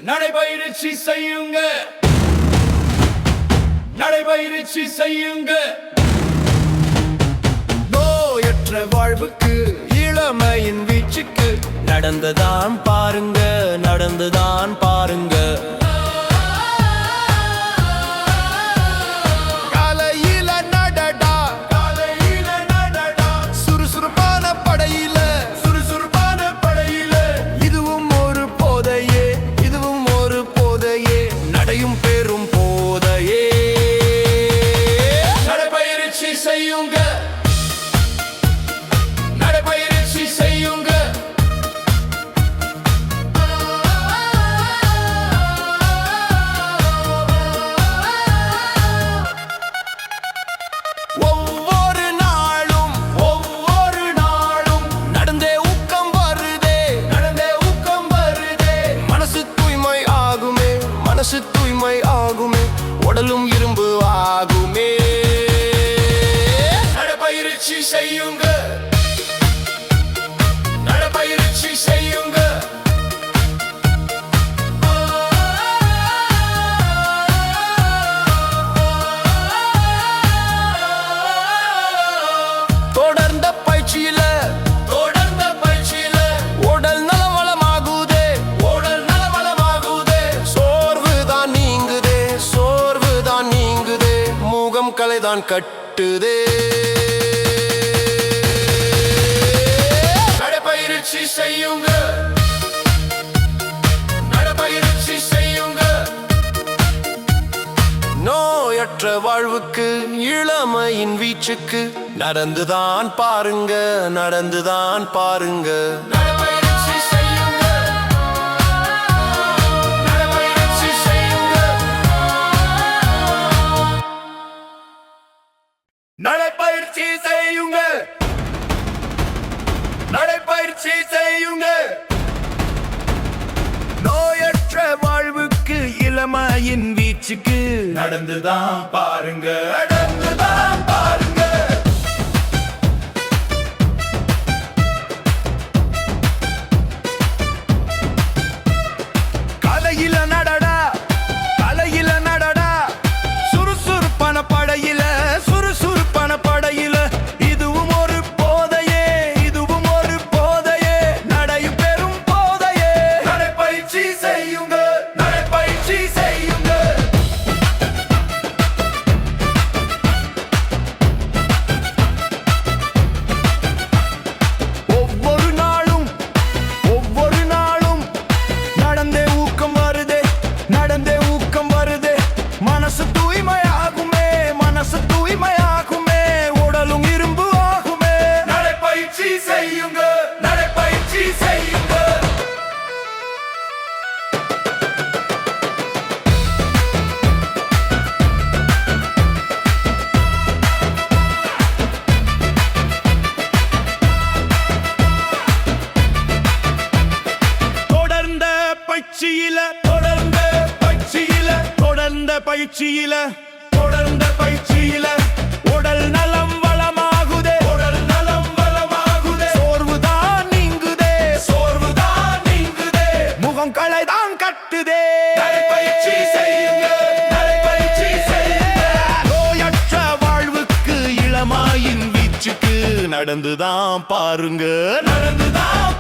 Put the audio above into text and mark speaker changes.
Speaker 1: நடைபயிற்சி செய்யுங்க, நடைபயிற்சி செய்யுங்க. நோயற்ற வாழ்வுக்கு, இளமையின் வீச்சுக்கு நடந்துதான் பாருங்க, நடந்துதான் பாருங்க. காலையில நடடா, காலையில நடடா, சுறுசுறுப்பான படையில, சுறுசுறுப்பான படையில. இதுவும் ஒரு போதையே, இதுவும் ஒரு போதையே, நடையும் பெரும் போதையே. நடைபயிற்சி செய்யுங்க, நடைபயிற்சி செய்யுங்க. ஒவ்வொரு நாளும், ஒவ்வொரு நாளும் நடந்தே ஊக்கம் வருதே, நடந்தே ஊக்கம் வருதே. மனசு தூய்மை ஆகுமே, மனசு தூய்மை ஆகுமே, உடலும் இரும்பு ஆகுமே. நடைபயிற்சி செய்யுங்க, நடைபயிற்சி செய்யுங்க. தொடர்ந்த பயிற்சியில, தொடர்ந்த பயிற்சியில உடல் நலவளமாகுதே, உடல் நலவளமாகுதே. சோர்வுதான் நீங்குதே, சோர்வுதான் நீங்குதே, முகம் கலைதான் கட்டுதே. நடைபயிற்சி செய்யுங்க, நடைபயிற்சி செய்யுங்க. நோயற்ற வாழ்வுக்கு, இளமையின் வீச்சுக்கு நடந்துதான் பாருங்க, நடந்துதான் பாருங்க. நடைபயிற்சி செய்யுங்க, நடைபயிற்சி செய்யுங்க. நடைபயிற்சி செய்யுங்க, நடைபயிற்சி செய்யுங்க. நோயற்ற வாழ்வுக்கு, இளமையின் வீச்சுக்கு நடந்துதான் பாருங்க, நடந்துதான் பாருங்க. காலையில நடடா, காலையில நடடா, சுறுசுறுப்பான படையில, சுறுசுறுப்பான படையில. இதுவும் ஒரு போதையே, இதுவும் ஒரு போதையே, நடையும் பெரும் போதையே. நடைபயிற்சி செய்யுங்க, நடைபயிற்சி செய்யுங்க. ஒவ்வொரு நாளும், ஒவ்வொரு நாளும் நடந்தே ஊக்கம் வருதே, நடந்தே ஊக்கம் வருதே. மனசு தூய்மையாகுமே, மனசு தூய்மையாகுமே, உடலும் இரும்பு ஆகுமே. நடைபயிற்சி செய்யுங்க, நடைபயிற்சி செய்யுங்க. தொடர்ந்த பயிற்சியில, தொடர்ந்த பயிற்சியில, தொடர்ந்த பயிற்சியில, தொடர்ந்த பயிற்சியில உடல் நலம் வளமாகுதே, உடல் நலம் வளமாகுதே. சோர்வுதான் நீங்குதே, சோர்வுதான் நீங்குதே, முகம் கலைதான் கட்டுதே. நடைபயிற்சி செய்யுங்க, நடைபயிற்சி செய்யுங்க. நோயற்ற வாழ்வுக்கு, இளமையின் வீச்சுக்கு நடந்துதான் பாருங்க, நடந்துதான்